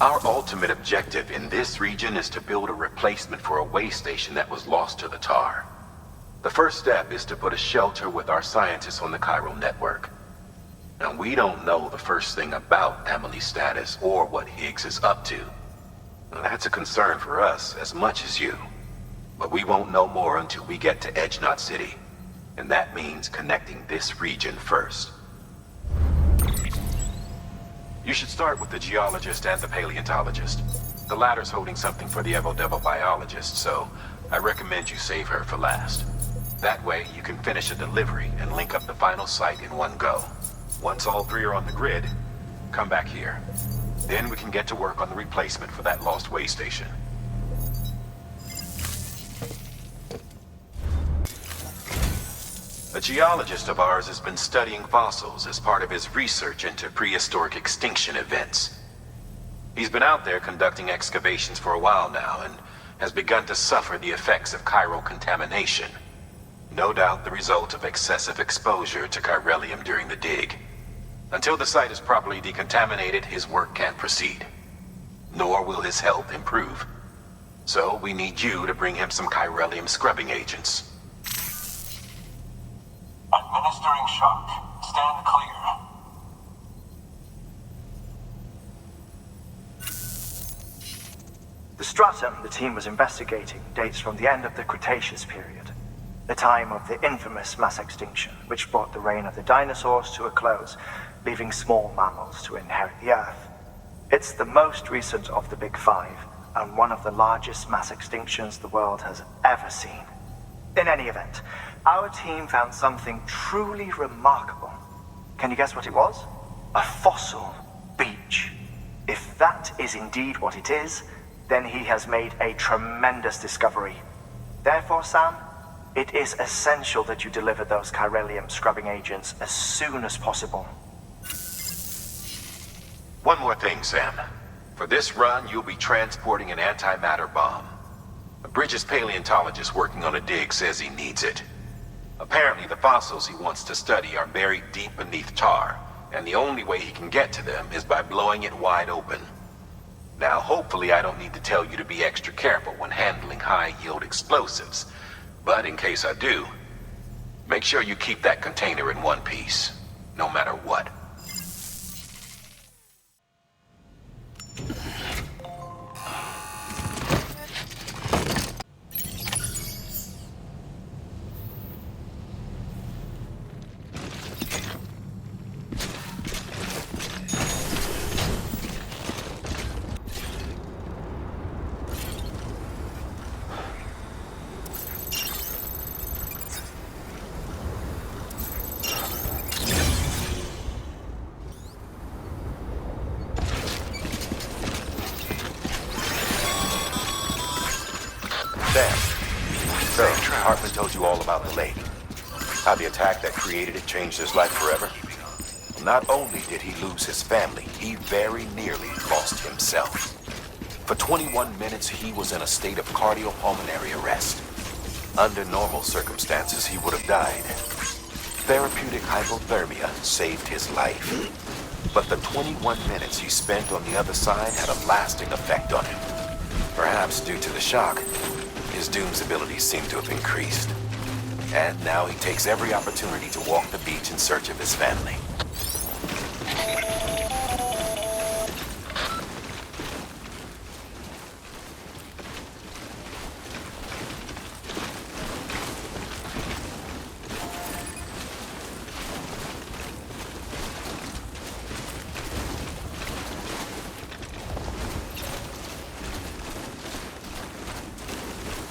Our ultimate objective in this region is to build a replacement for a way station that was lost to the tar. The first step is to put a shelter with our scientists on the chiral network. Now, we don't know the first thing about Amelie's status or what Higgs is up to. Now, that's a concern for us as much as you. But we won't know more until we get to Edge-Knot City. And that means connecting this region first. You should start with the geologist and the paleontologist. The latter's holding something for the Evo-Devo biologist, so I recommend you save her for last. That way, you can finish a delivery and link up the final site in one go. Once all three are on the grid, come back here. Then we can get to work on the replacement for that lost way station. A geologist of ours has been studying fossils as part of his research into prehistoric extinction events. He's been out there conducting excavations for a while now and has begun to suffer the effects of chiral contamination. No doubt the result of excessive exposure to chiralium during the dig. Until the site is properly decontaminated, his work can't proceed. Nor will his health improve. So we need you to bring him some chiralium scrubbing agents. Administering shock. Stand clear. The stratum the team was investigating dates from the end of the Cretaceous period, the time of the infamous mass extinction, which brought the reign of the dinosaurs to a close, leaving small mammals to inherit the Earth. It's the most recent of the Big Five, and one of the largest mass extinctions the world has ever seen. In any event, our team found something truly remarkable. Can you guess what it was? A fossil beach. If that is indeed what it is, then he has made a tremendous discovery. Therefore, Sam, it is essential that you deliver those chiralium scrubbing agents as soon as possible. One more thing, Sam. For this run, you'll be transporting an antimatter bomb. A Bridges paleontologist working on a dig says he needs it. Apparently, the fossils he wants to study are buried deep beneath tar, and the only way he can get to them is by blowing it wide open. Now, hopefully I don't need to tell you to be extra careful when handling high-yield explosives, but in case I do, make sure you keep that container in one piece, no matter what. So, Hartman told you all about the lake. How the attack that created it changed his life forever? Well, not only did he lose his family, he very nearly lost himself. For 21 minutes, he was in a state of cardiopulmonary arrest. Under normal circumstances, he would have died. Therapeutic hypothermia saved his life. But the 21 minutes he spent on the other side had a lasting effect on him. Perhaps due to the shock, his Doom's abilities seem to have increased. And now he takes every opportunity to walk the beach in search of his family.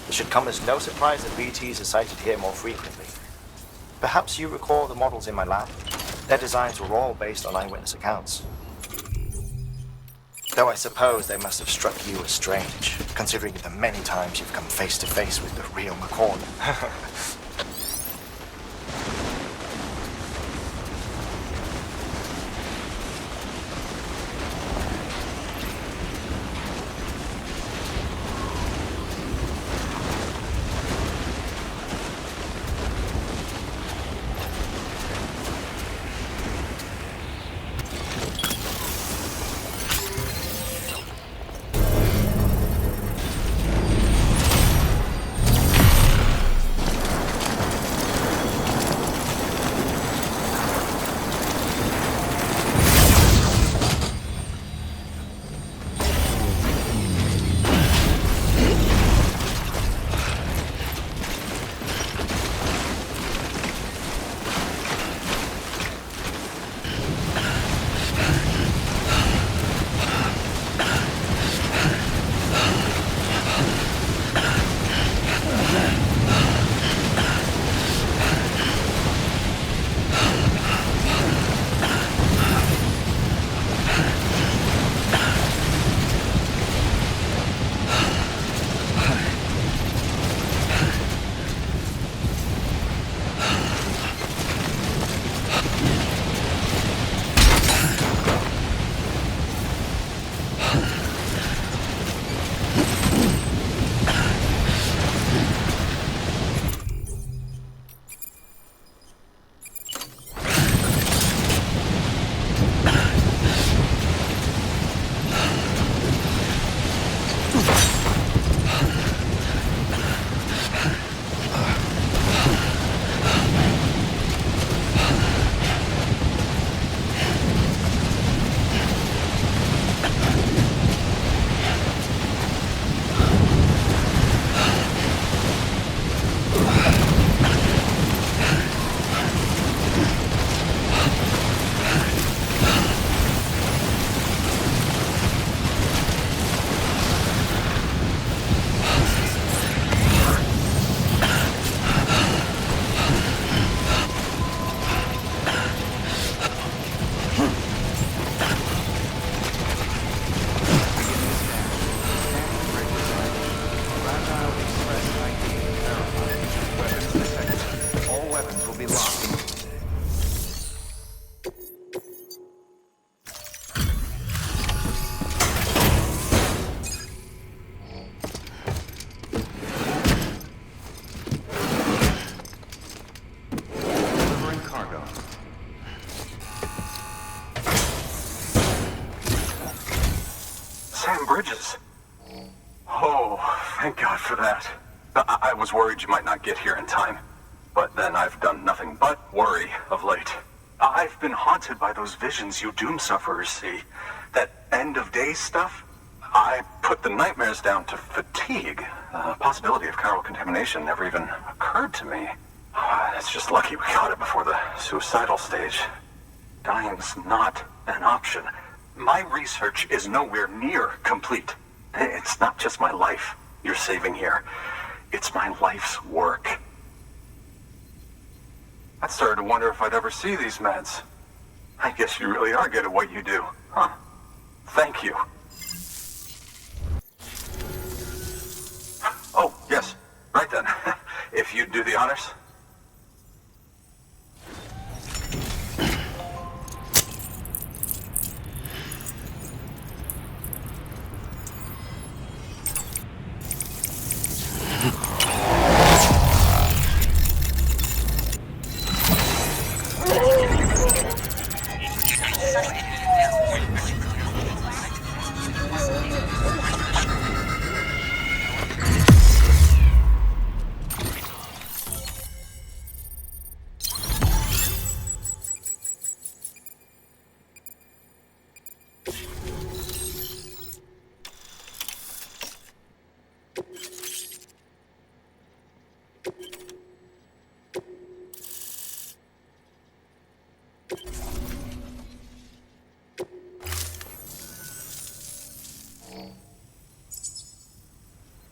It should come as no surprise that BTs are sighted here more frequently. Perhaps you recall the models in my lab? Their designs were all based on eyewitness accounts. Though I suppose they must have struck you as strange, considering the many times you've come face to face with the real McCord. Bridges. Oh, thank God for that. I was worried you might not get here in time. But then I've done nothing but worry of late. I've been haunted by those visions you doom sufferers see. That end of days stuff. I put the nightmares down to fatigue. The possibility of chiral contamination never even occurred to me. It's just lucky we caught it before the suicidal stage. Dying's not an option. My research is nowhere near complete. It's not just my life you're saving here. It's my life's work. I started to wonder if I'd ever see these meds. I guess you really are good at what you do, huh? Thank you. Oh, yes. Right then. If you'd do the honors.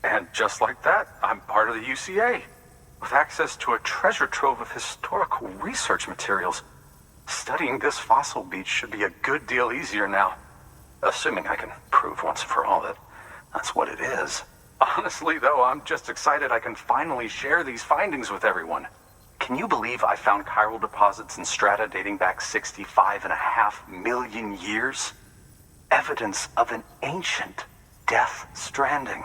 And just like that, I'm part of the UCA, with access to a treasure trove of historical research materials. Studying this fossil beach should be a good deal easier now, assuming I can prove once and for all that that's what it is. Honestly, though, I'm just excited I can finally share these findings with everyone. Can you believe I found chiral deposits in strata dating back 65.5 million years? Evidence of an ancient Death Stranding.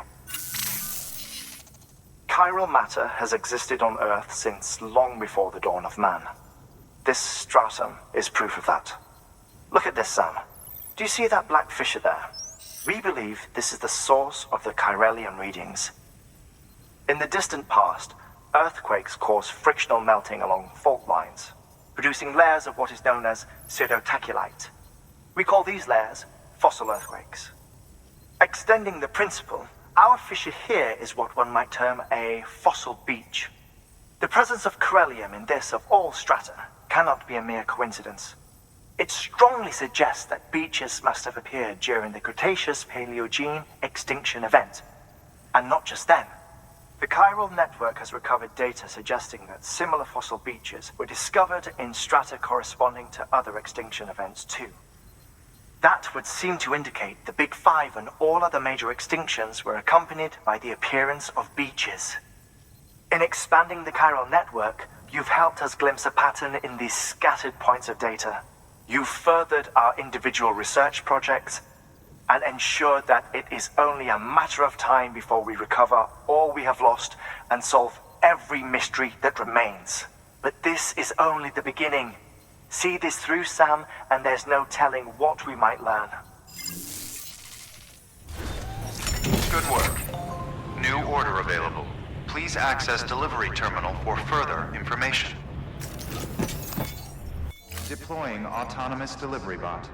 Chiral matter has existed on Earth since long before the dawn of man. This stratum is proof of that. Look at this, Sam. Do you see that black fissure there? We believe this is the source of the Chiralian readings. In the distant past, earthquakes caused frictional melting along fault lines, producing layers of what is known as pseudotaculite. We call these layers fossil earthquakes. Extending the principle, our fissure here is what one might term a fossil beach. The presence of chiralium in this of all strata cannot be a mere coincidence. It strongly suggests that beaches must have appeared during the Cretaceous-Paleogene extinction event. And not just then. The chiral network has recovered data suggesting that similar fossil beaches were discovered in strata corresponding to other extinction events too. That would seem to indicate the Big Five and all other major extinctions were accompanied by the appearance of beaches. In expanding the chiral network, you've helped us glimpse a pattern in these scattered points of data. You've furthered our individual research projects and ensured that it is only a matter of time before we recover all we have lost and solve every mystery that remains. But this is only the beginning. See this through, Sam, and there's no telling what we might learn. Good work. New order available. Please access delivery terminal for further information. Deploying autonomous delivery bot.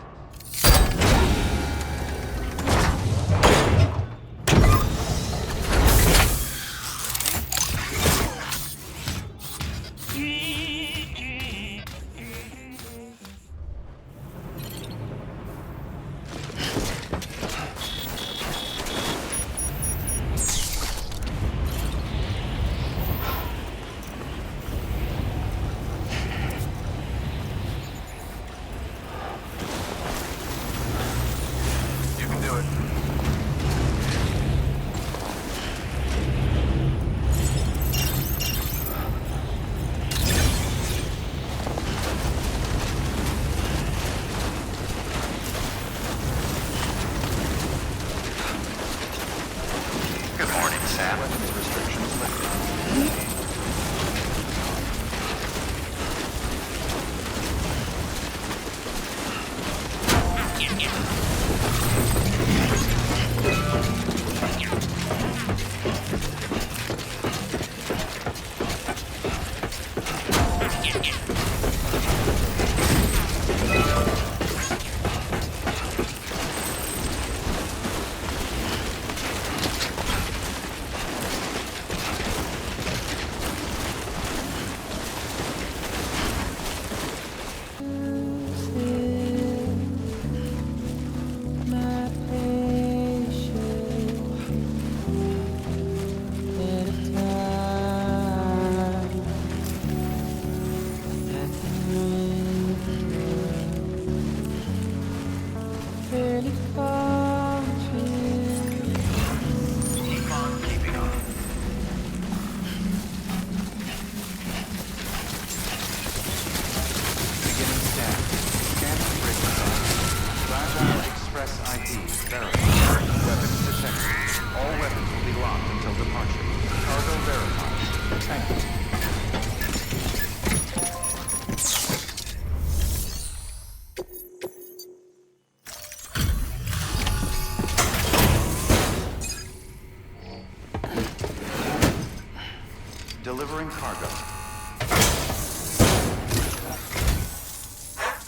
Delivering cargo.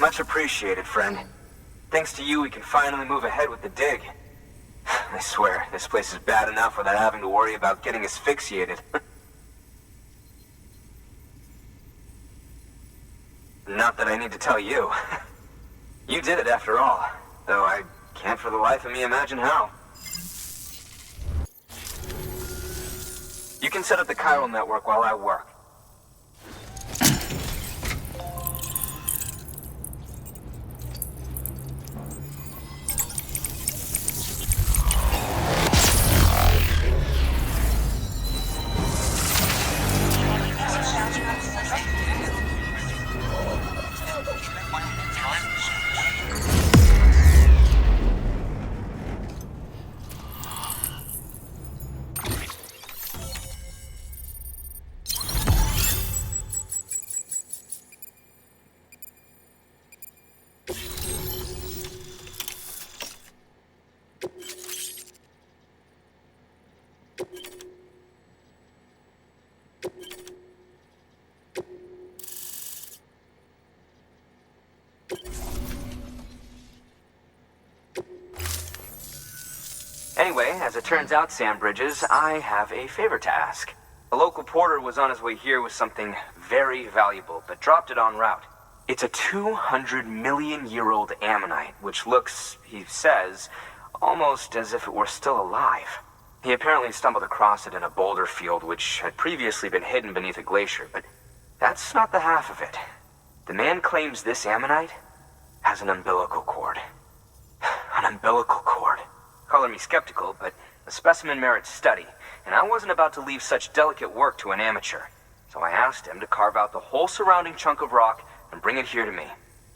Much appreciated, friend. Thanks to you, we can finally move ahead with the dig. I swear, this place is bad enough without having to worry about getting asphyxiated. Not that I need to tell you. You did it after all, though I can't for the life of me imagine how. You can set up the chiral network while I work. Anyway, as it turns out, Sam Bridges, I have a favor to ask. A local porter was on his way here with something very valuable, but dropped it en route. It's a 200-million-year-old ammonite, which looks, he says, almost as if it were still alive. He apparently stumbled across it in a boulder field which had previously been hidden beneath a glacier, but that's not the half of it. The man claims this ammonite has an umbilical cord. An umbilical cord. Color me skeptical, but the specimen merits study, and I wasn't about to leave such delicate work to an amateur. So I asked him to carve out the whole surrounding chunk of rock and bring it here to me.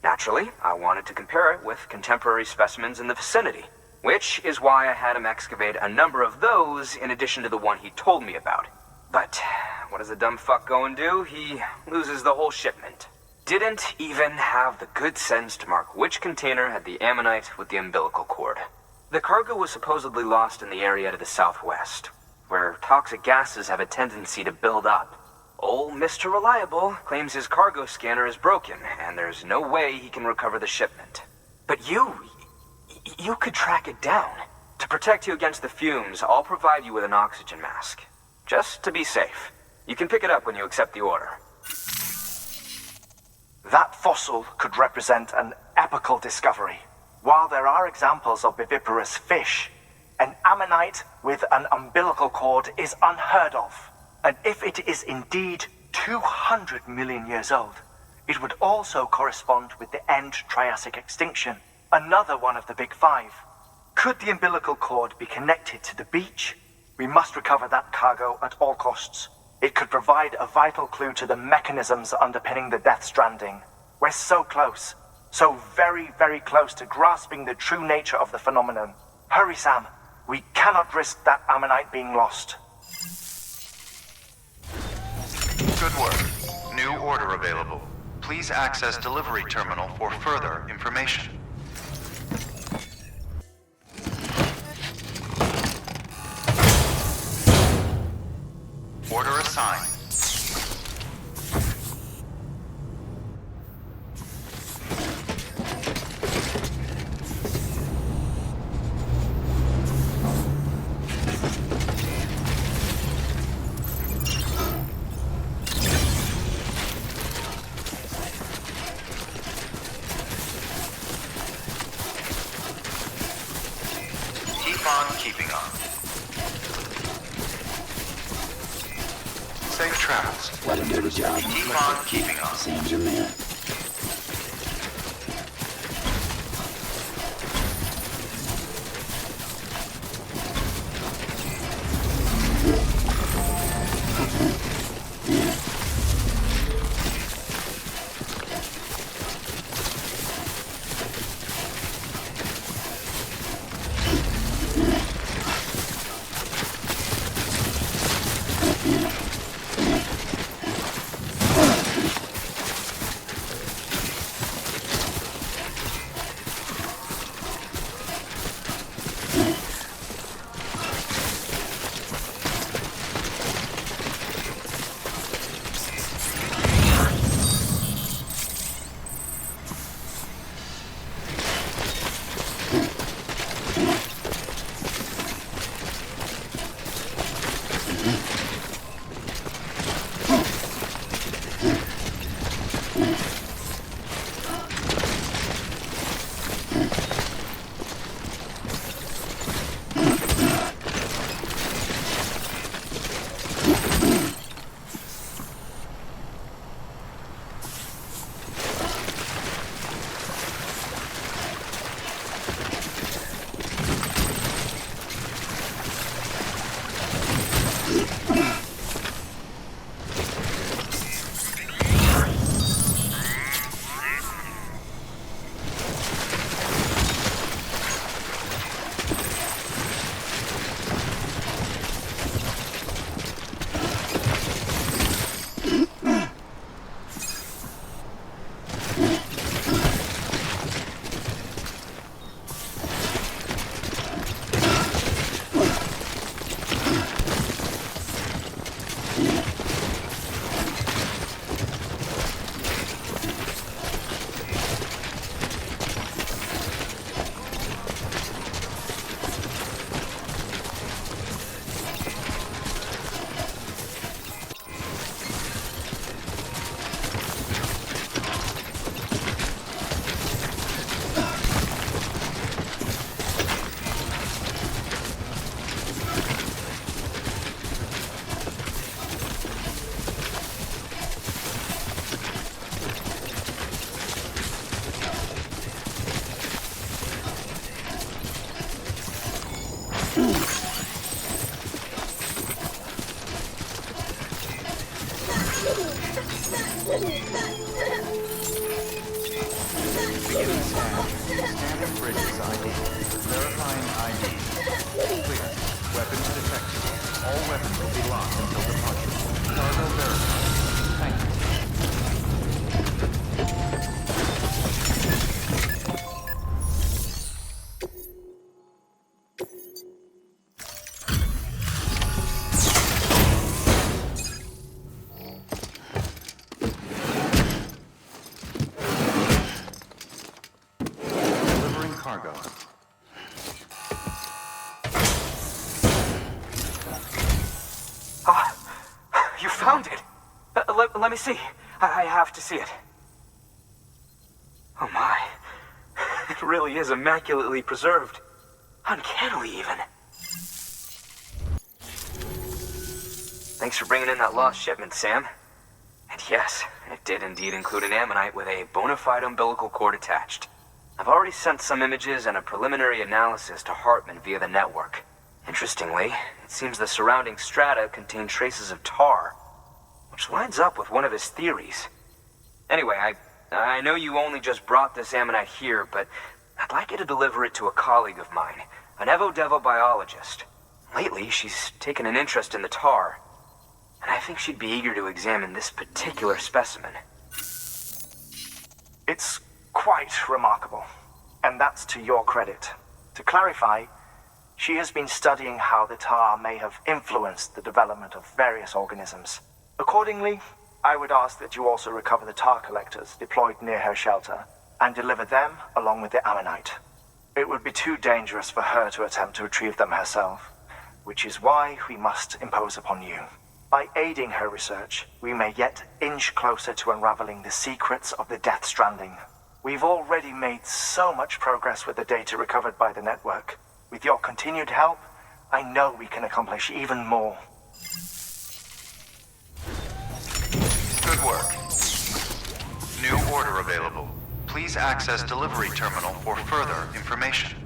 Naturally, I wanted to compare it with contemporary specimens in the vicinity, which is why I had him excavate a number of those in addition to the one he told me about. But what does the dumb fuck go and do? He loses the whole shipment. Didn't even have the good sense to mark which container had the ammonite with the umbilical cord. The cargo was supposedly lost in the area to the southwest, where toxic gases have a tendency to build up. Old Mr. Reliable claims his cargo scanner is broken, and there's no way he can recover the shipment. But you could track it down. To protect you against the fumes, I'll provide you with an oxygen mask. Just to be safe. You can pick it up when you accept the order. That fossil could represent an epical discovery. While there are examples of viviparous fish, an ammonite with an umbilical cord is unheard of. And if it is indeed 200 million years old, it would also correspond with the end Triassic extinction, another one of the big five. Could the umbilical cord be connected to the beach? We must recover that cargo at all costs. It could provide a vital clue to the mechanisms underpinning the Death Stranding. We're so close. So very, very close to grasping the true nature of the phenomenon. Hurry, Sam. We cannot risk that ammonite being lost. Good work. New order available. Please access delivery terminal for further information. Order assigned. Keep on keeping on. Safe travels. What a dirty job. Keep on keeping on. Sam's your man. Standard bridges ID. Verifying ID. Clear. Weapons detected. All weapons will be locked until departure. Cargo verified. Thank you. found it! Let me see. I have to see it. Oh my. It really is immaculately preserved. Uncannily, even. Thanks for bringing in that lost shipment, Sam. And yes, it did indeed include an ammonite with a bona fide umbilical cord attached. I've already sent some images and a preliminary analysis to Hartman via the network. Interestingly, it seems the surrounding strata contain traces of tar, which lines up with one of his theories. Anyway, I know you only just brought this ammonite here, but I'd like you to deliver it to a colleague of mine, an Evo-Devo biologist. Lately, she's taken an interest in the tar, and I think she'd be eager to examine this particular specimen. It's quite remarkable, and that's to your credit. To clarify, she has been studying how the tar may have influenced the development of various organisms. Accordingly, I would ask that you also recover the tar collectors deployed near her shelter and deliver them along with the ammonite. It would be too dangerous for her to attempt to retrieve them herself, which is why we must impose upon you. By aiding her research, we may yet inch closer to unraveling the secrets of the Death Stranding. We've already made so much progress with the data recovered by the network. With your continued help, I know we can accomplish even more. Good work. New order available. Please access delivery terminal for further information.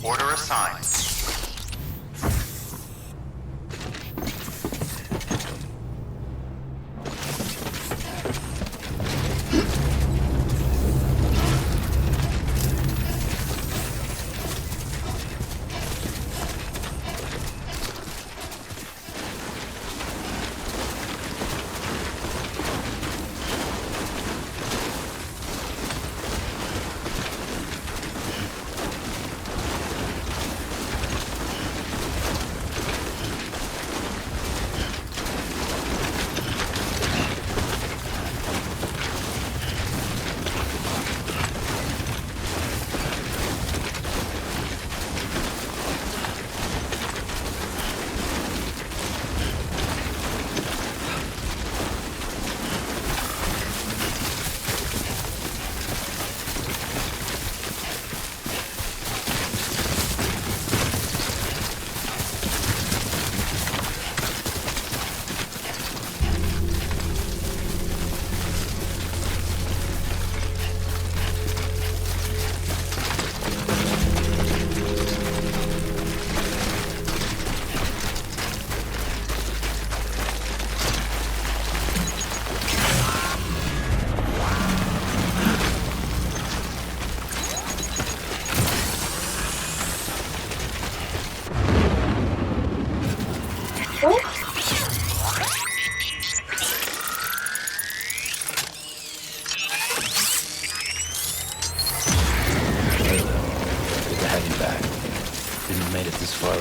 Order assigned.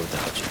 without you.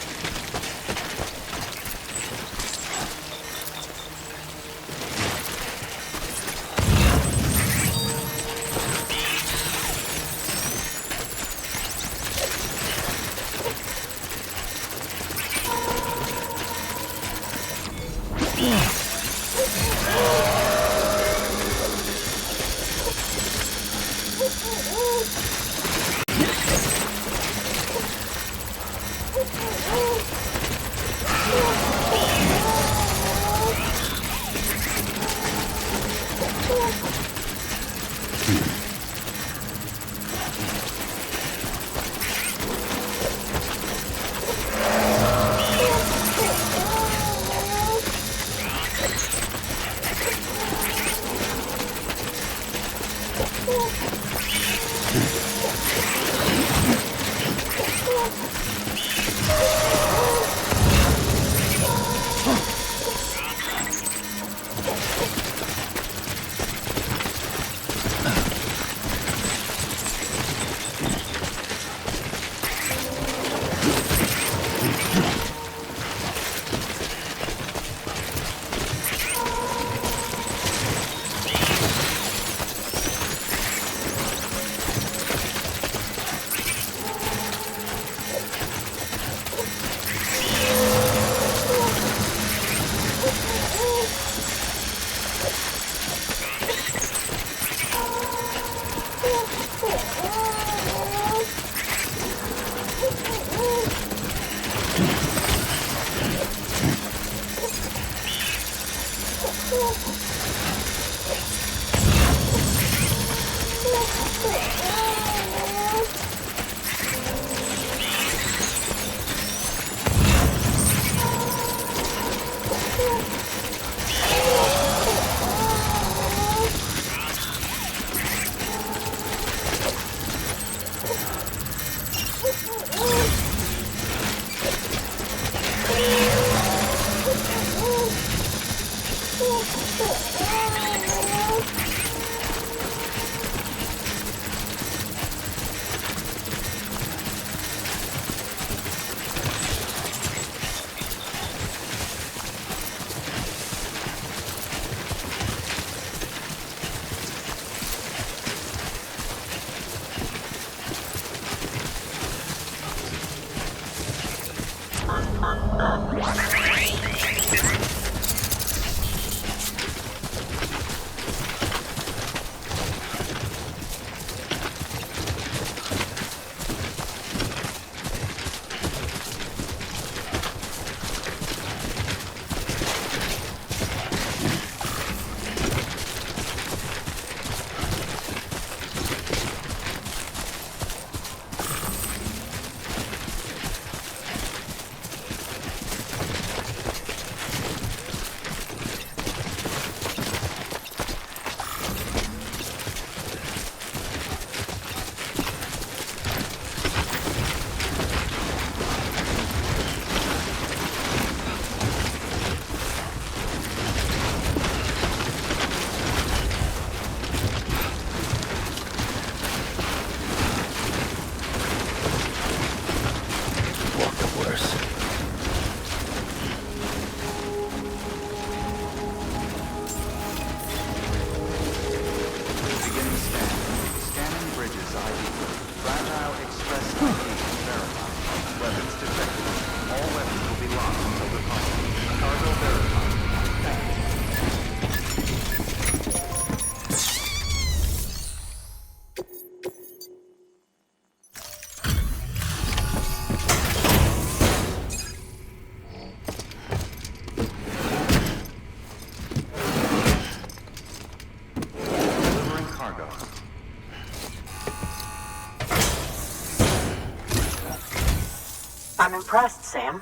I'm impressed, Sam.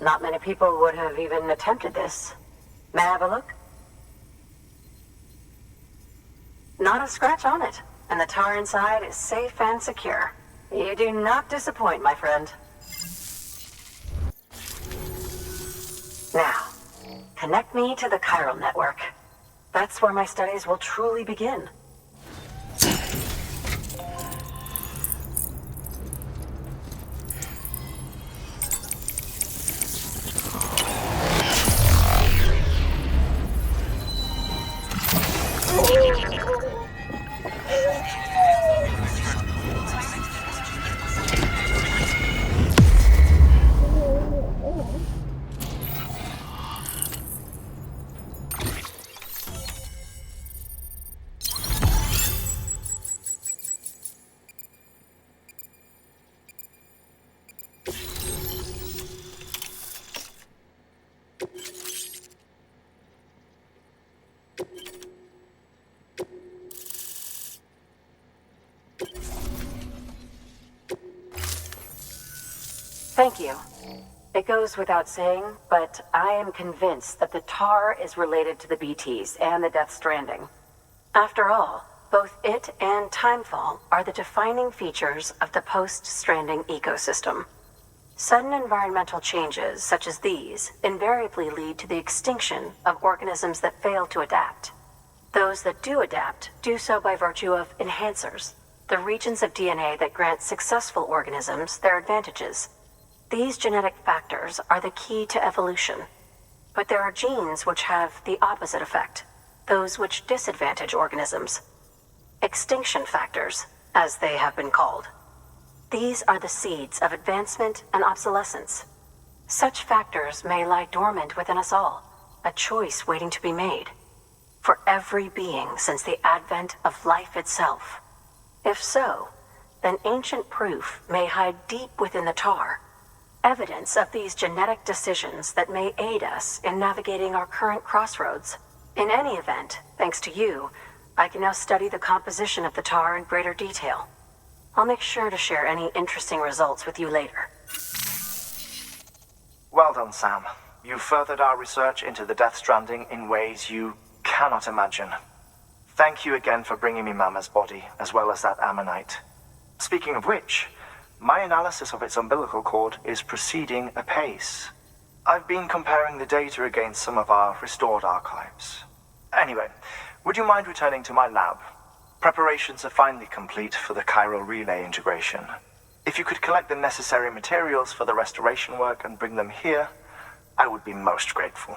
Not many people would have even attempted this. May I have a look? Not a scratch on it, and the tar inside is safe and secure. You do not disappoint, my friend. Now, connect me to the chiral network. That's where my studies will truly begin. Thank you. It goes without saying, but I am convinced that the tar is related to the BTs and the Death Stranding. After all, both it and Timefall are the defining features of the post-Stranding ecosystem. Sudden environmental changes such as these invariably lead to the extinction of organisms that fail to adapt. Those that do adapt do so by virtue of enhancers, the regions of DNA that grant successful organisms their advantages. These genetic factors are the key to evolution. But there are genes which have the opposite effect, those which disadvantage organisms. Extinction factors, as they have been called. These are the seeds of advancement and obsolescence. Such factors may lie dormant within us all, a choice waiting to be made. For every being since the advent of life itself. If so, then ancient proof may hide deep within the tar, evidence of these genetic decisions that may aid us in navigating our current crossroads. In any event, thanks to you, I can now study the composition of the tar in greater detail. I'll make sure to share any interesting results with you later. Well done, Sam. You furthered our research into the Death Stranding in ways you cannot imagine. Thank you again for bringing me Mama's body, as well as that ammonite. Speaking of which, my analysis of its umbilical cord is proceeding apace. I've been comparing the data against some of our restored archives. Anyway, would you mind returning to my lab? Preparations are finally complete for the chiral relay integration. If you could collect the necessary materials for the restoration work and bring them here, I would be most grateful.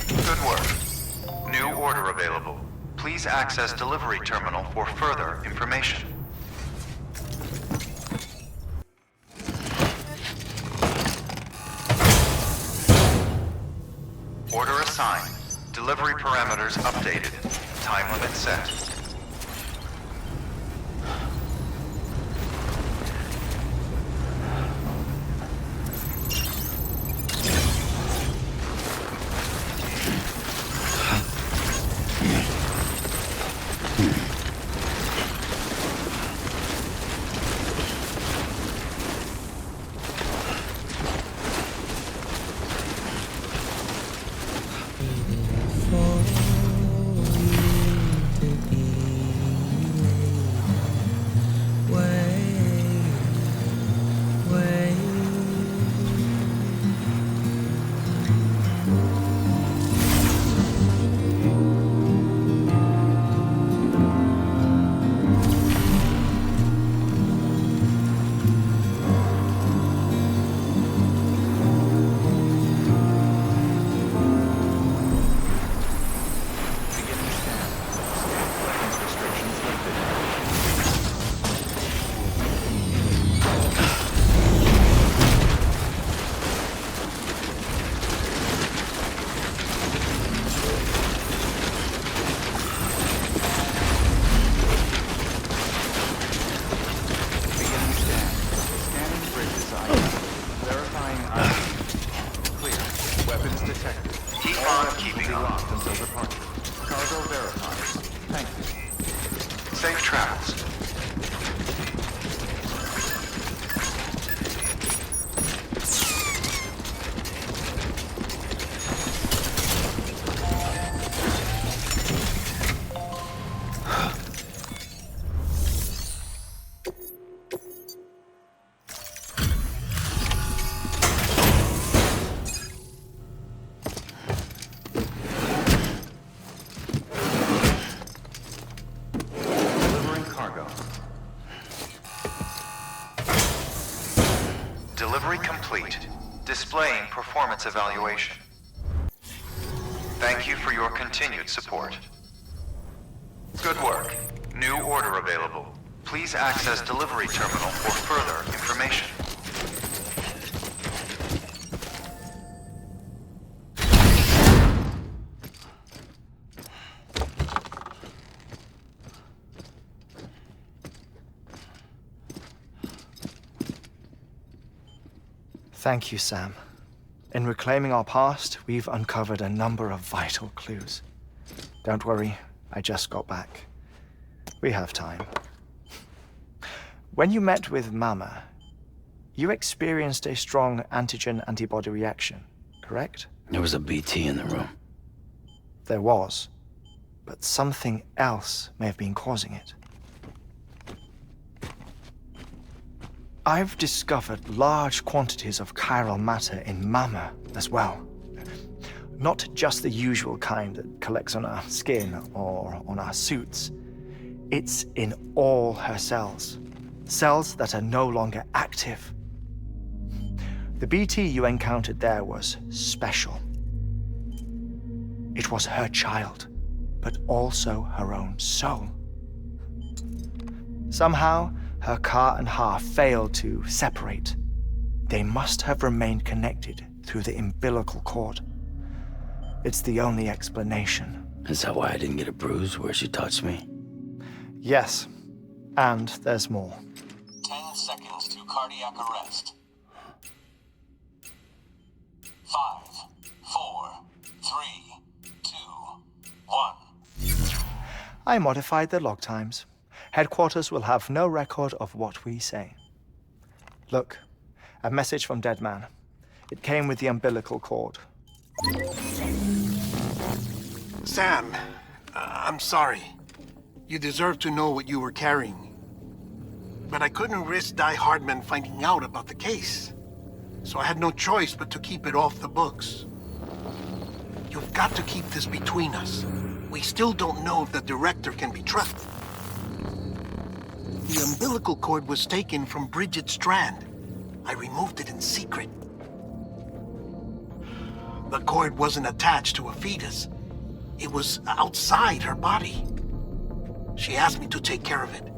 Good work. New order available. Please access delivery terminal for further information. Order assigned. Delivery parameters updated. Time limit set. complete, displaying performance evaluation. Thank you for your continued support. Good work. New order available. Please access delivery terminal for further information. Thank you, Sam. In reclaiming our past, we've uncovered a number of vital clues. Don't worry, I just got back. We have time. When you met with Mama, you experienced a strong antigen-antibody reaction, correct? There was a BT in the room. There was, but something else may have been causing it. I've discovered large quantities of chiral matter in Mama as well. Not just the usual kind that collects on our skin or on our suits. It's in all her cells. Cells that are no longer active. The BT you encountered there was special. It was her child, but also her own soul. Somehow, her car and half failed to separate. They must have remained connected through the umbilical cord. It's the only explanation. Is that why I didn't get a bruise where she touched me? Yes, and there's more. 10 seconds to cardiac arrest. 5, 4, 3, 2, 1. I modified the log times. Headquarters will have no record of what we say. Look, a message from Dead Man. It came with the umbilical cord. Sam, I'm sorry. You deserve to know what you were carrying. But I couldn't risk Die Hardman finding out about the case. So I had no choice but to keep it off the books. You've got to keep this between us. We still don't know if the director can be trusted. The umbilical cord was taken from Bridget Strand. I removed it in secret. The cord wasn't attached to a fetus. It was outside her body. She asked me to take care of it.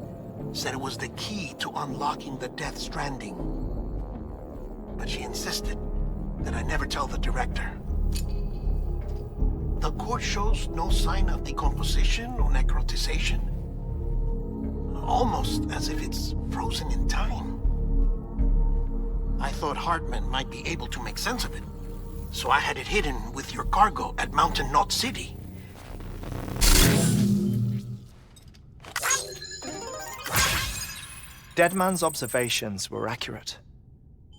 Said it was the key to unlocking the Death Stranding. But she insisted that I never tell the director. The cord shows no sign of decomposition or necrotization. Almost as if it's frozen in time. I thought Hartman might be able to make sense of it, so I had it hidden with your cargo at Mountain Knot City. Deadman's observations were accurate.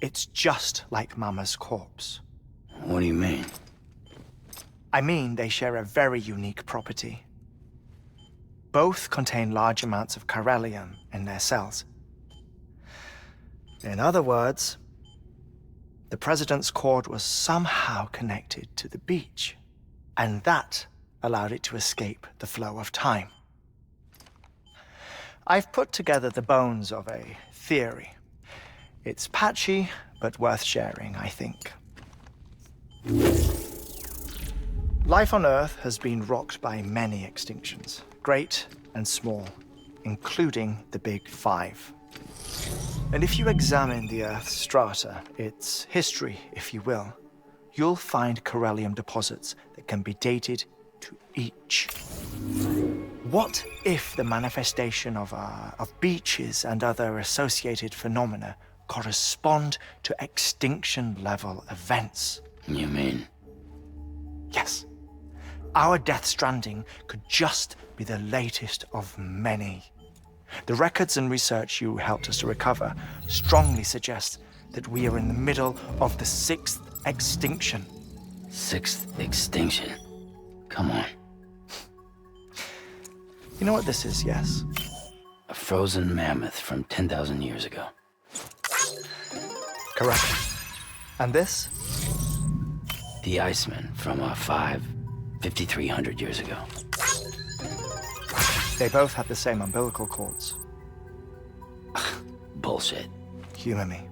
It's just like Mama's corpse. What do you mean? I mean, they share a very unique property. Both contain large amounts of chiralium in their cells. In other words, the president's cord was somehow connected to the beach, and that allowed it to escape the flow of time. I've put together the bones of a theory. It's patchy, but worth sharing, I think. Life on Earth has been rocked by many extinctions, great and small, including the Big Five. And if you examine the Earth's strata, its history, if you will, you'll find chiralium deposits that can be dated to each. What if the manifestation of beaches and other associated phenomena correspond to extinction-level events? You mean? Yes. Our Death Stranding could just be the latest of many. The records and research you helped us to recover strongly suggest that we are in the middle of the 6th extinction. 6th extinction? Come on. You know what this is, yes? A frozen mammoth from 10,000 years ago. Correct. And this? The Iceman from 5,300 years ago. They both have the same umbilical cords. Bullshit. Humor me.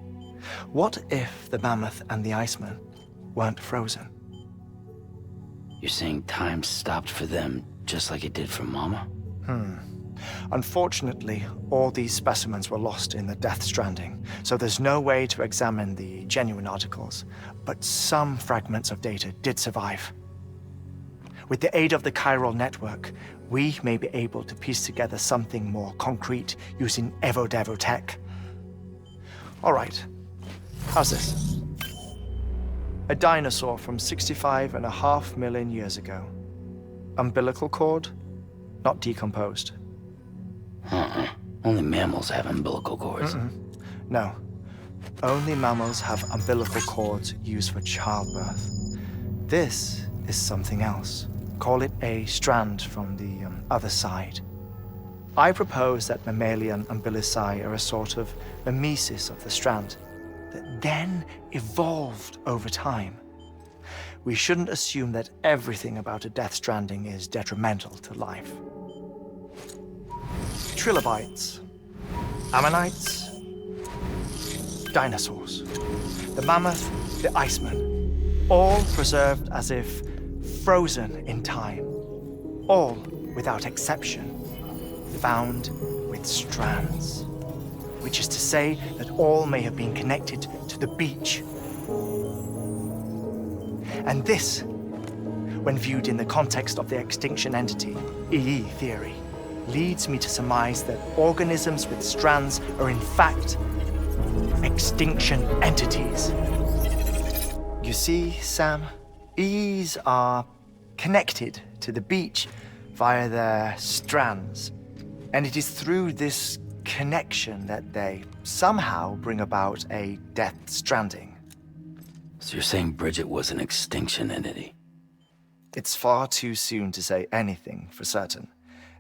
What if the mammoth and the Iceman weren't frozen? You're saying time stopped for them just like it did for Mama? Unfortunately, all these specimens were lost in the Death Stranding, so there's no way to examine the genuine articles, but some fragments of data did survive. With the aid of the chiral network, we may be able to piece together something more concrete using Evo-Devo tech. All right, how's this? A dinosaur from 65.5 million years ago. Umbilical cord, not decomposed. Only mammals have umbilical cords. No, only mammals have umbilical cords used for childbirth. This is something else. Call it a strand from the other side. I propose that mammalian umbilici are a sort of mimesis of the strand that then evolved over time. We shouldn't assume that everything about a Death Stranding is detrimental to life. Trilobites, ammonites, dinosaurs, the mammoth, the Iceman, all preserved as if frozen in time, all without exception, found with strands, which is to say that all may have been connected to the beach. And this, when viewed in the context of the extinction entity, EE theory, leads me to surmise that organisms with strands are in fact extinction entities. You see, Sam, EEs are connected to the beach via their strands, and it is through this connection that they somehow bring about a Death Stranding. So you're saying Bridget was an extinction entity? It's far too soon to say anything for certain,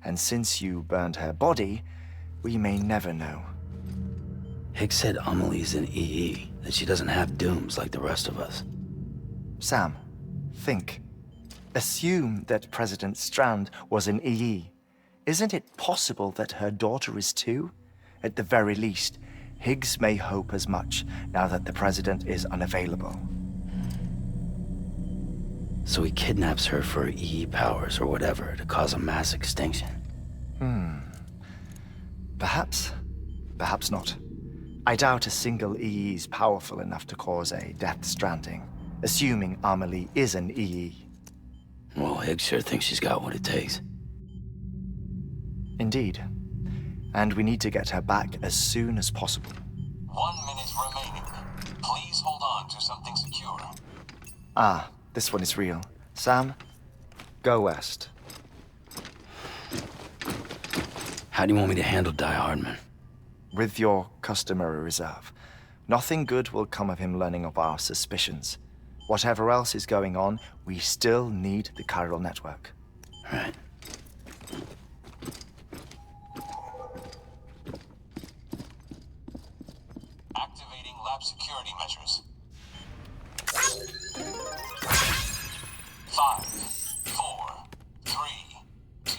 and since you burned her body, we may never know. Higgs said Amelie's an EE, that she doesn't have dooms like the rest of us. Sam, think. Assume that President Strand was an EE. Isn't it possible that her daughter is too? At the very least, Higgs may hope as much now that the president is unavailable. So he kidnaps her for EE powers or whatever to cause a mass extinction. Perhaps. Perhaps not. I doubt a single EE is powerful enough to cause a Death Stranding, assuming Amelie is an EE. Well, Higgs sure thinks she's got what it takes. Indeed. And we need to get her back as soon as possible. 1 minute remaining. Please hold on to something secure. Ah, this one is real. Sam, go west. How do you want me to handle Die Hardman? With your customary reserve. Nothing good will come of him learning of our suspicions. Whatever else is going on, we still need the chiral network. Right. Activating lab security measures. 5, 4, 3, 2,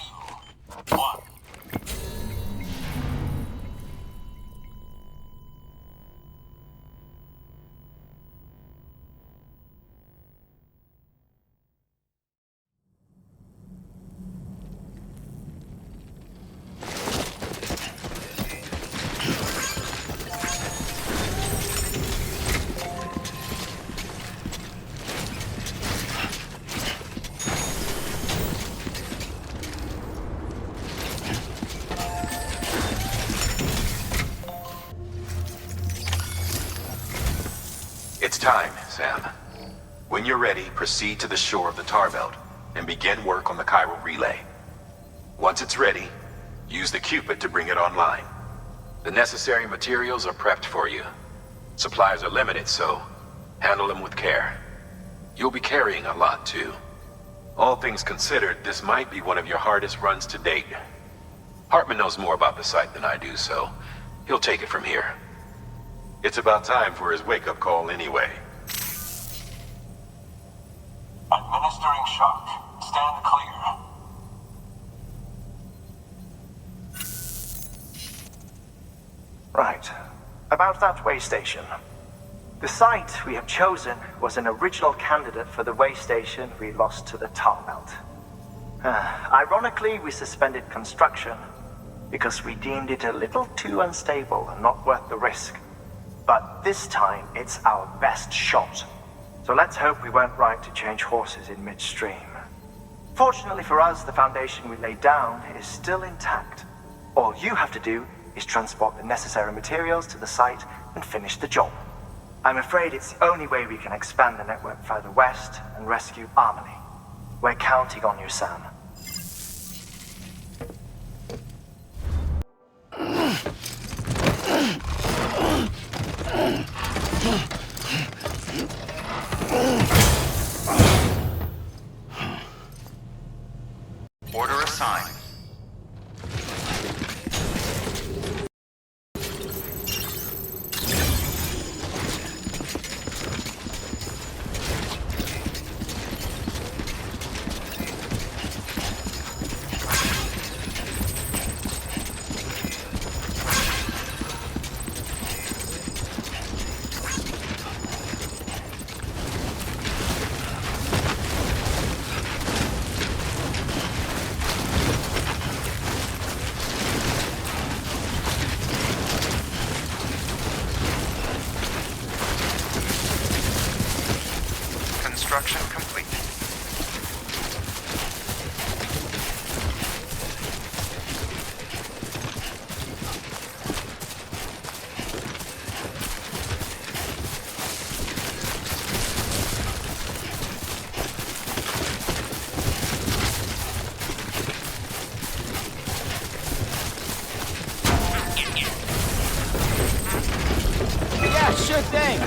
1. It's time, Sam. When you're ready, proceed to the shore of the tar belt and begin work on the chiral relay. Once it's ready, use the Cupid to bring it online. The necessary materials are prepped for you. Supplies are limited, so handle them with care. You'll be carrying a lot, too. All things considered, this might be one of your hardest runs to date. Hartman knows more about the site than I do, so he'll take it from here. It's about time for his wake-up call anyway. Administering shock. Stand clear. Right. About that way station. The site we have chosen was an original candidate for the way station we lost to the tar belt. Ironically, we suspended construction because we deemed it a little too unstable and not worth the risk. But this time, it's our best shot. So let's hope we weren't right to change horses in midstream. Fortunately for us, the foundation we laid down is still intact. All you have to do is transport the necessary materials to the site and finish the job. I'm afraid it's the only way we can expand the network further west and rescue Harmony. We're counting on you, Sam. Order assigned. Construction complete. Yeah, sure thing.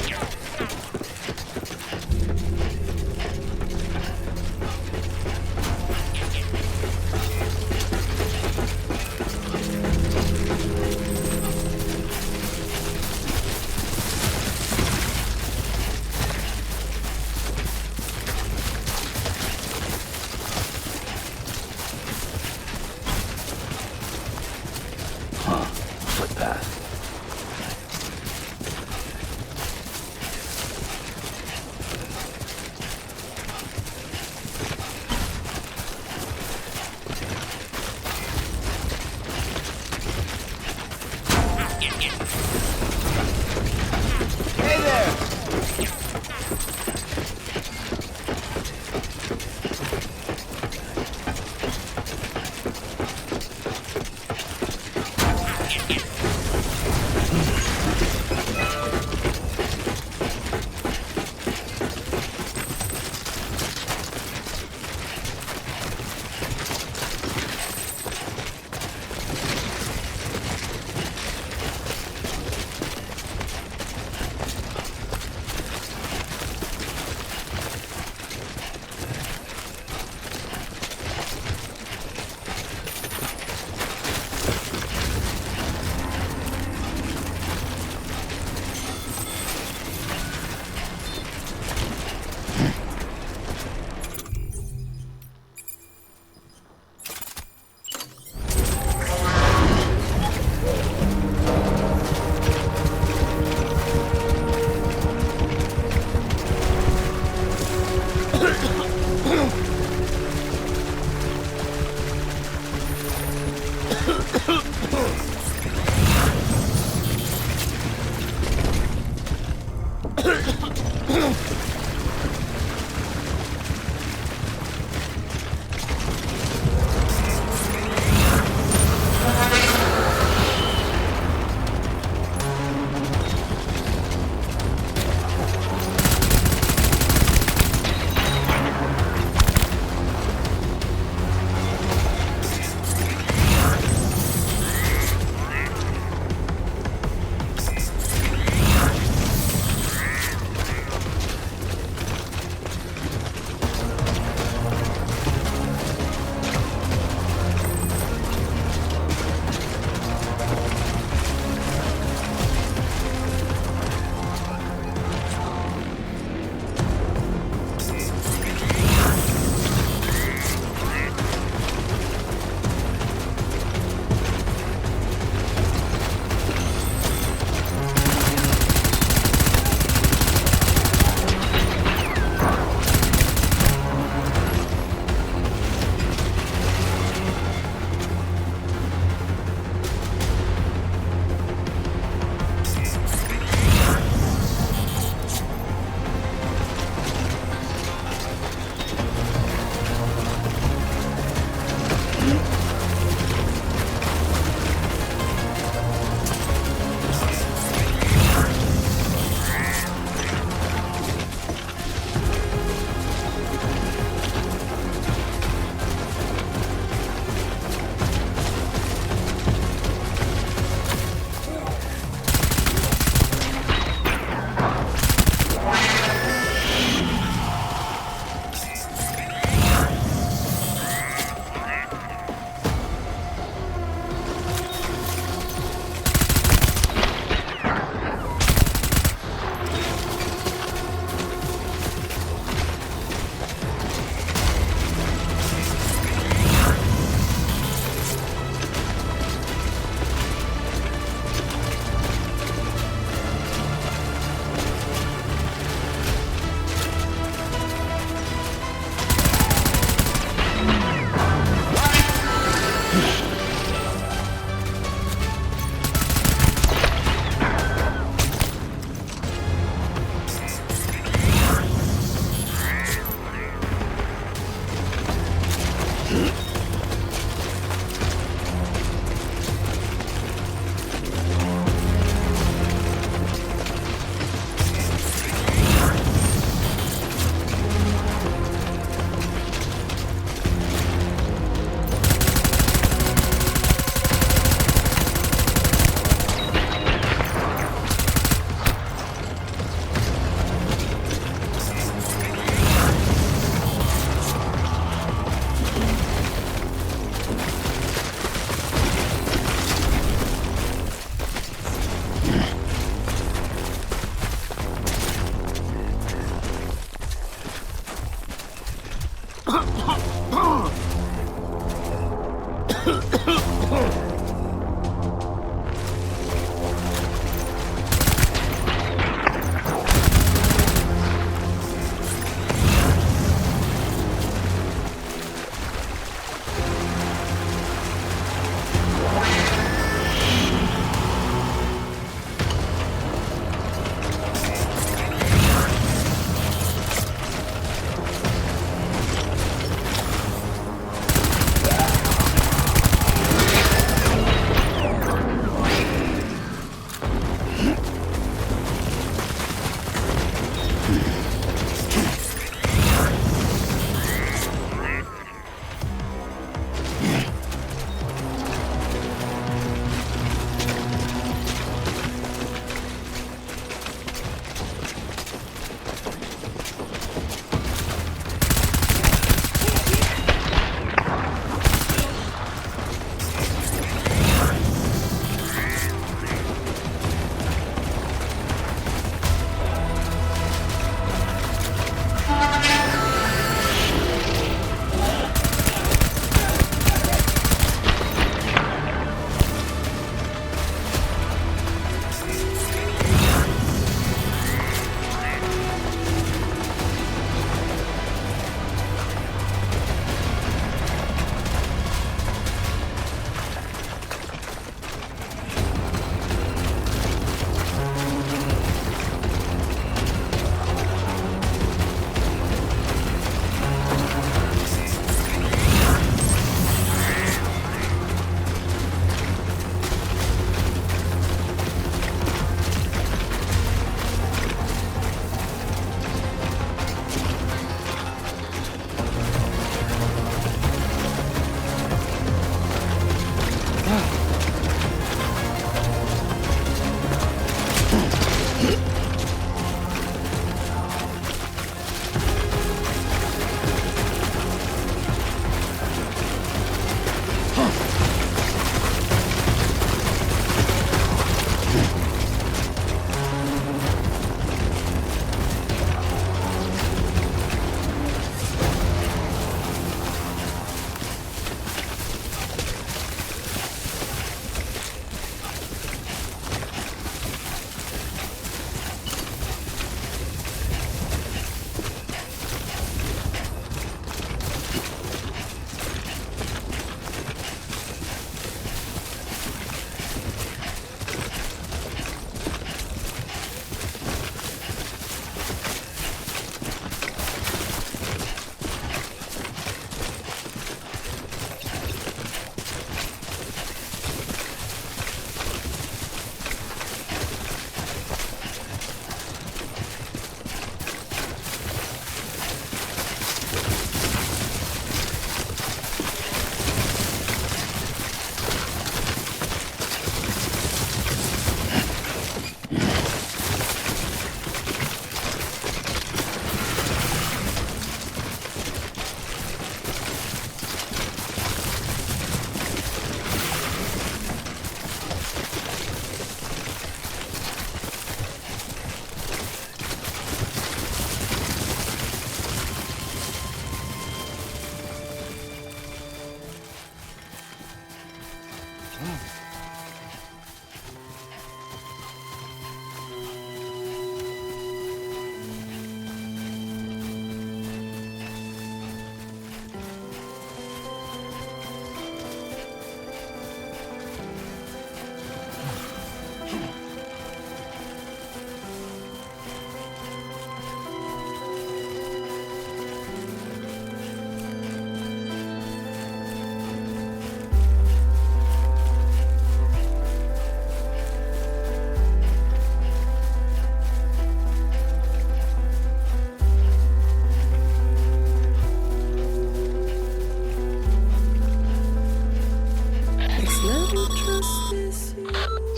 Footpath. Hey there!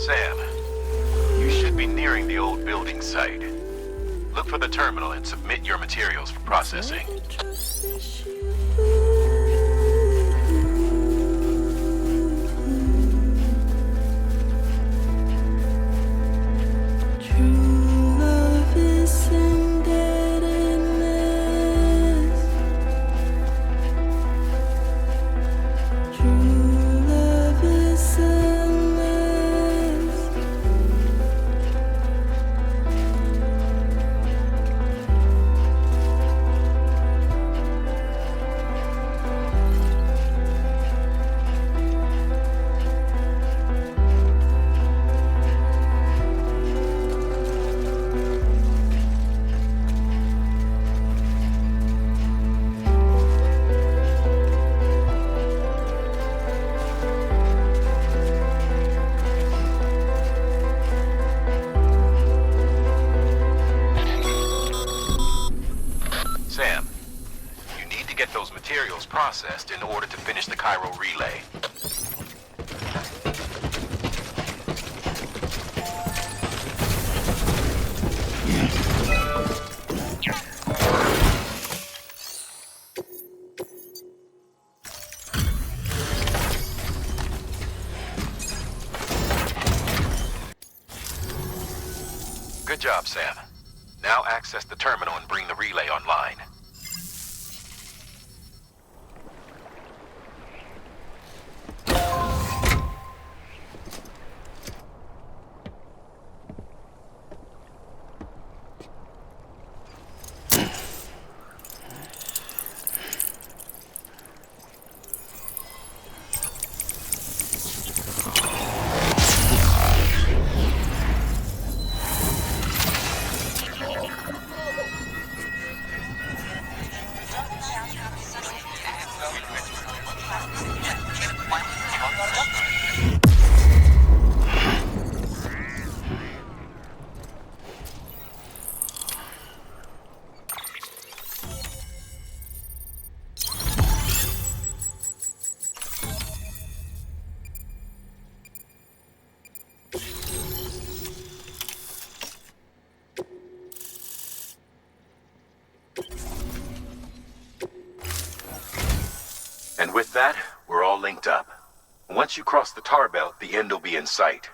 Sam, you should be nearing the old building site. Look for the terminal and submit your materials for processing. Sam, you need to get those materials processed in order to finish the Cairo relay. Good job, Sam. Now access the terminal and bring the relay online. And with that, we're all linked up. Once you cross the tar belt, the end will be in sight.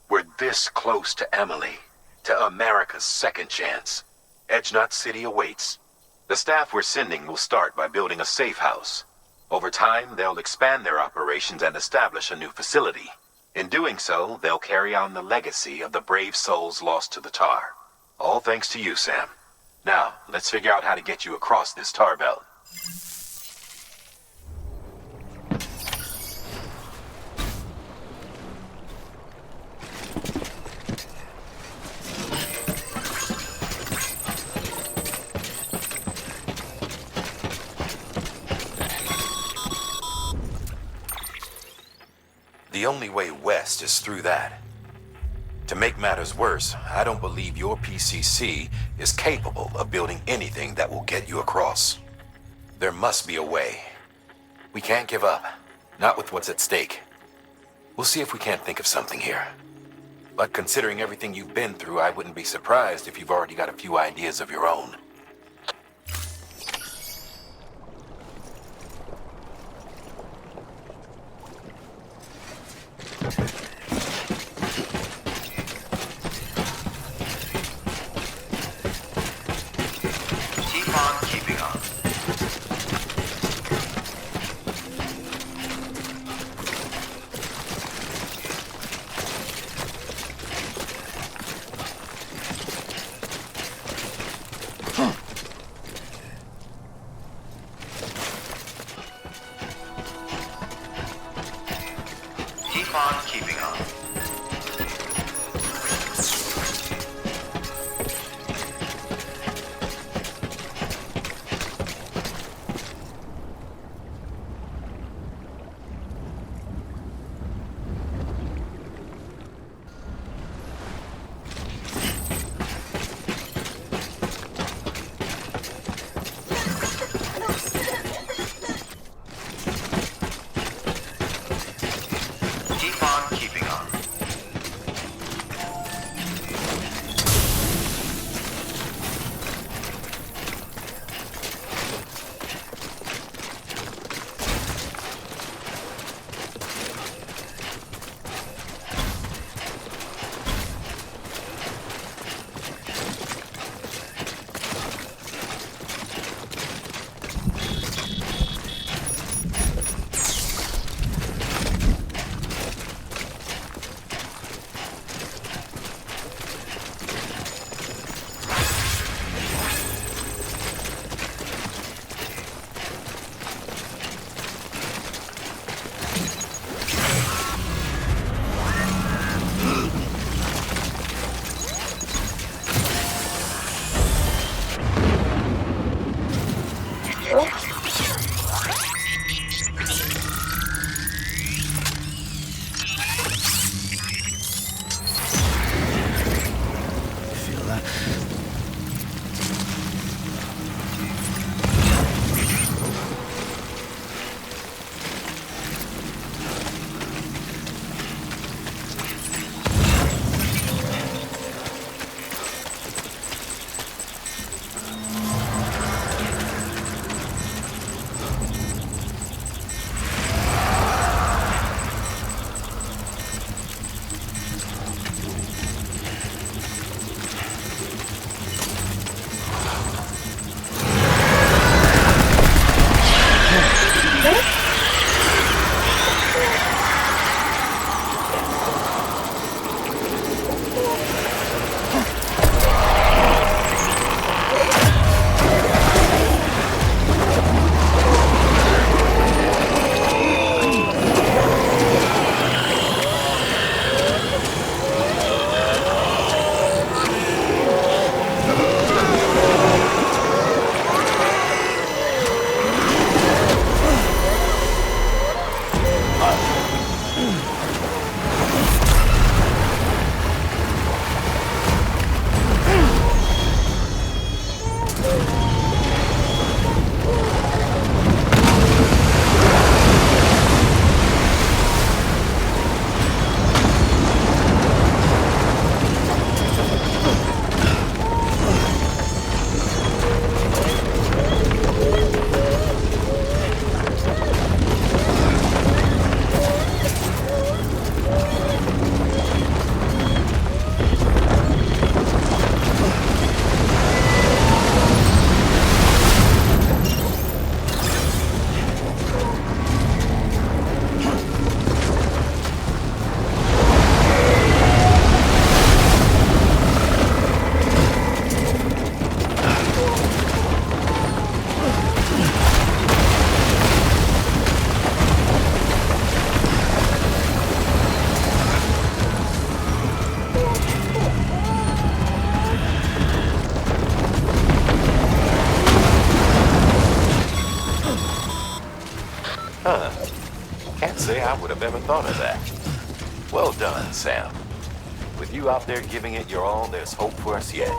We're this close to Emily, to America's second chance. Edgenut City awaits. The staff we're sending will start by building a safe house. Over time, they'll expand their operations and establish a new facility. In doing so, they'll carry on the legacy of the brave souls lost to the tar. All thanks to you, Sam. Now, let's figure out how to get you across this tar belt. The only way west is through that. To make matters worse, I don't believe your PCC is capable of building anything that will get you across. There must be a way. We can't give up, not with what's at stake. We'll see if we can't think of something here. But considering everything you've been through, I wouldn't be surprised if you've already got a few ideas of your own. Keep on keeping on. Never thought of that. Well done, Sam. With you out there giving it your all, there's hope for us yet.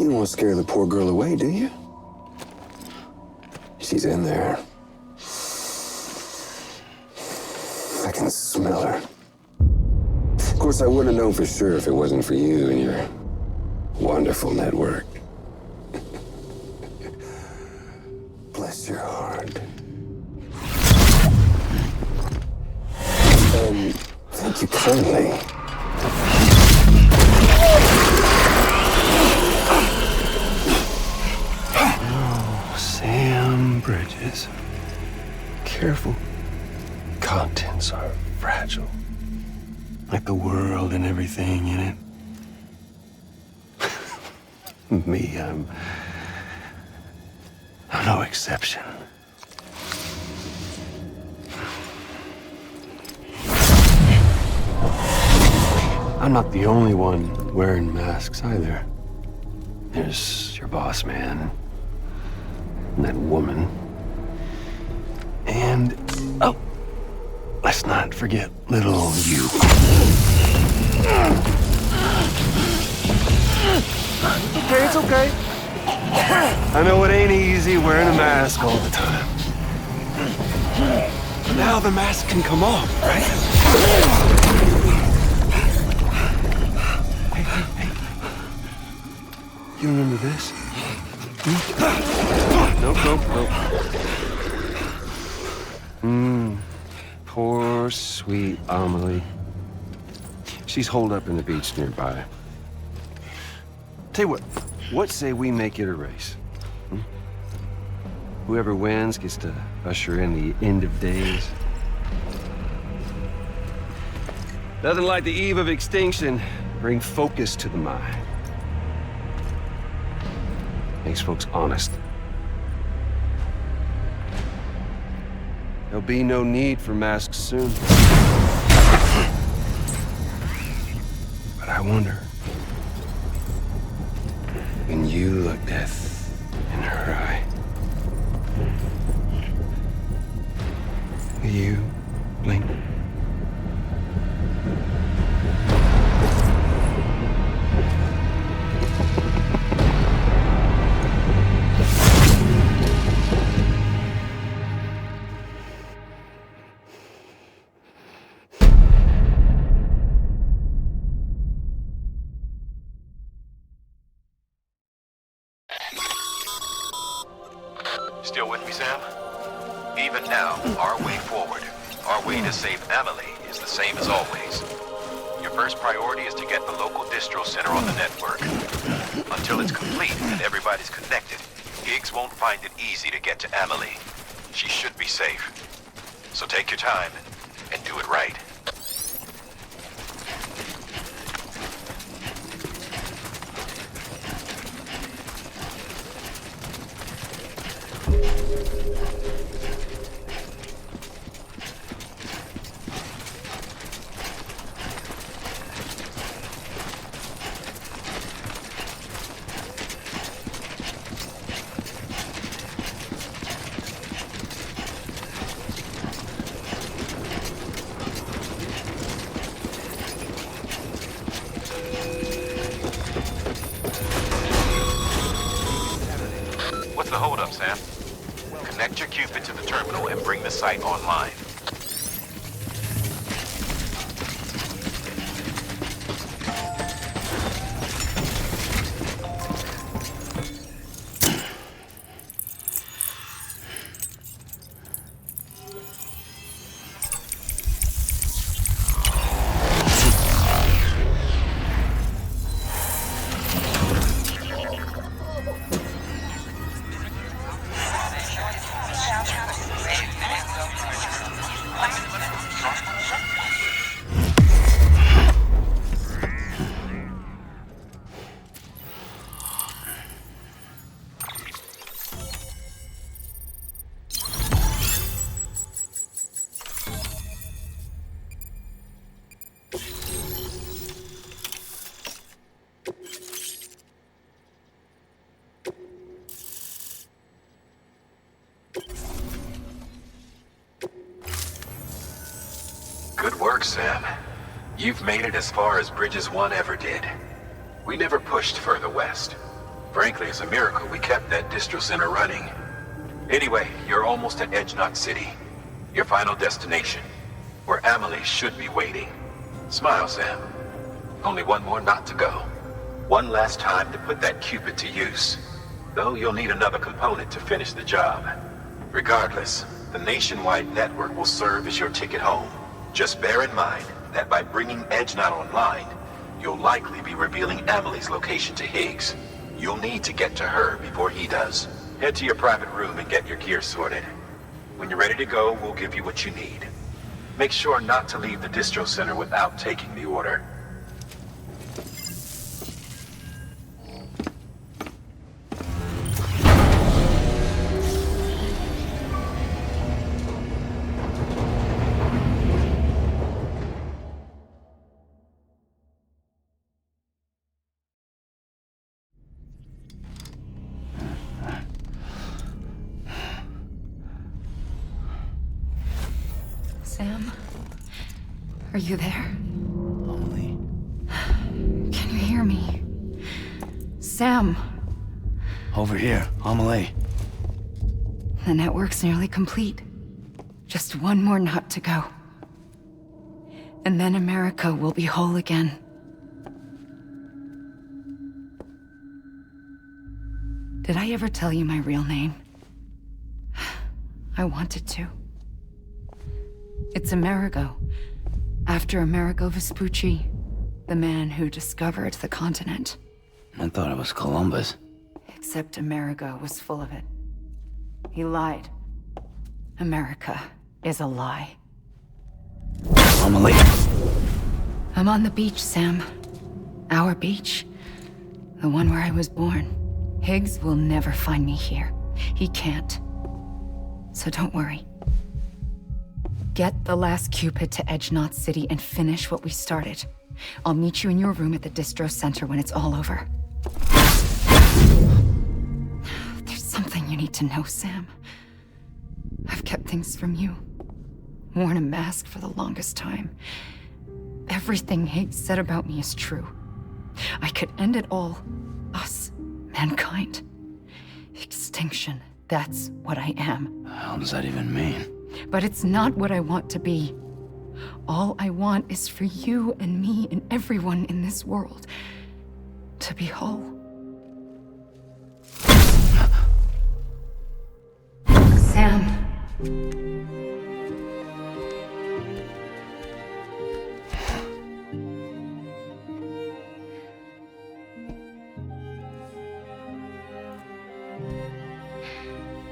don't want to scare the poor girl away, do you? She's in there. I can smell her. Of course, I wouldn't have known for sure if it wasn't for you and your wonderful network. Bless your heart. Thank you kindly. Oh, Sam Bridges. Careful. Contents are fragile. Like the world and everything in it. Me, I'm no exception. I'm not the only one wearing masks either. There's your boss man, and that woman, and, oh, let's not forget little you. Okay, it's okay. I know it ain't easy wearing a mask all the time. But now the mask can come off, right? Hey. You remember this? Nope. Poor, sweet Amelie. She's holed up in the beach nearby. Tell you what say we make it a race? Whoever wins gets to usher in the end of days. Nothing like the eve of extinction. Bring focus to the mind. Makes folks honest. There'll be no need for masks soon. But I wonder, when you look death in her eye, will you blink? Still with me, Sam? Even now, our way forward, our way to save Amelie is the same as always. Your first priority is to get the local distro center on the network. Until it's complete and everybody's connected, Higgs won't find it easy to get to Amelie. She should be safe. So take your time and do it right. What's the holdup, Sam? Connect your Cupid to the terminal and bring the site online. Good work, Sam. You've made it as far as Bridges 1 ever did. We never pushed further west. Frankly, it's a miracle we kept that distro center running. Anyway, you're almost at Edge Knot City, your final destination, where Amelie should be waiting. Smile, Sam. Only one more knot to go. One last time to put that Cupid to use. Though you'll need another component to finish the job. Regardless, the nationwide network will serve as your ticket home. Just bear in mind that by bringing Edge Knot online, you'll likely be revealing Amelie's location to Higgs. You'll need to get to her before he does. Head to your private room and get your gear sorted. When you're ready to go, we'll give you what you need. Make sure not to leave the distro center without taking the order. Sam? Are you there? Amelie. Can you hear me? Sam! Over here, Amelie. The network's nearly complete. Just one more knot to go. And then America will be whole again. Did I ever tell you my real name? I wanted to. It's Amerigo, after Amerigo Vespucci, the man who discovered the continent. I thought it was Columbus. Except Amerigo was full of it. He lied. America is a lie. Amelie. I'm on the beach, Sam. Our beach. The one where I was born. Higgs will never find me here. He can't. So don't worry. Get the last Cupid to Edge Knot City and finish what we started. I'll meet you in your room at the distro center when it's all over. There's something you need to know, Sam. I've kept things from you. Worn a mask for the longest time. Everything Higgs said about me is true. I could end it all. Us. Mankind. Extinction. That's what I am. What the hell does that even mean? But it's not what I want to be. All I want is for you and me and everyone in this world to be whole. Sam.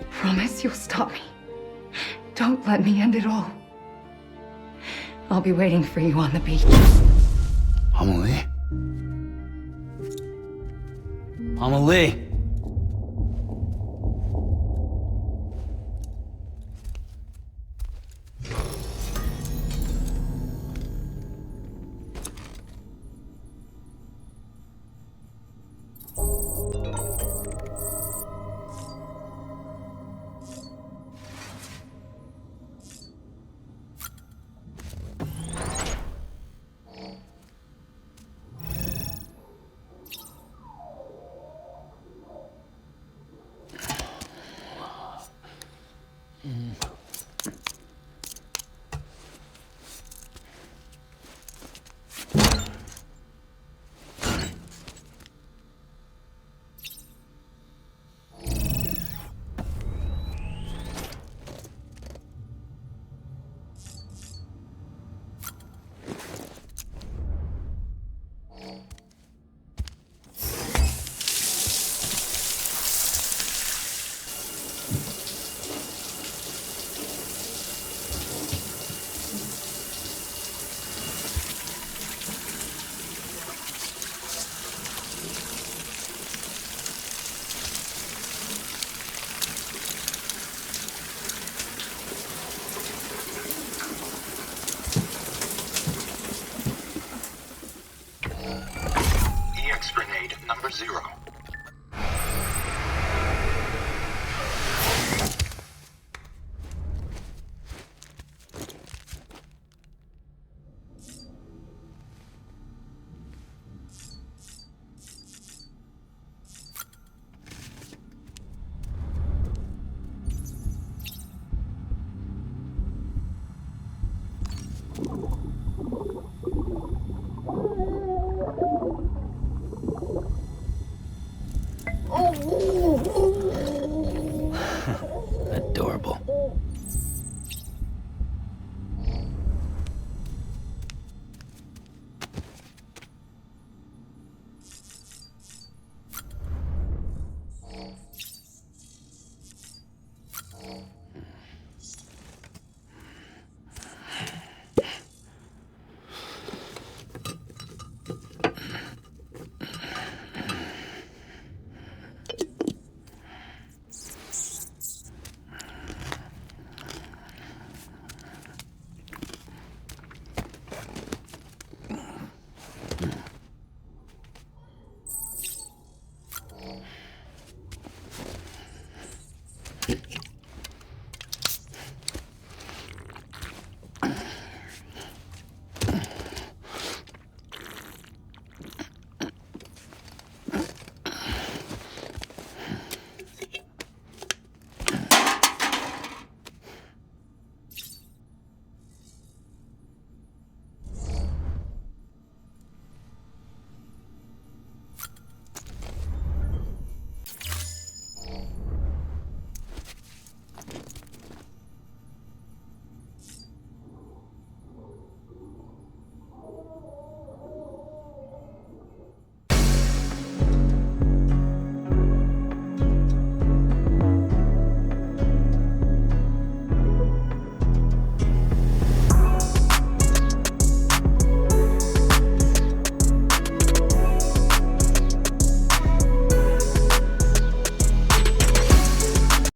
Promise you'll stop me. Don't let me end it all. I'll be waiting for you on the beach. Amelie? Amelie!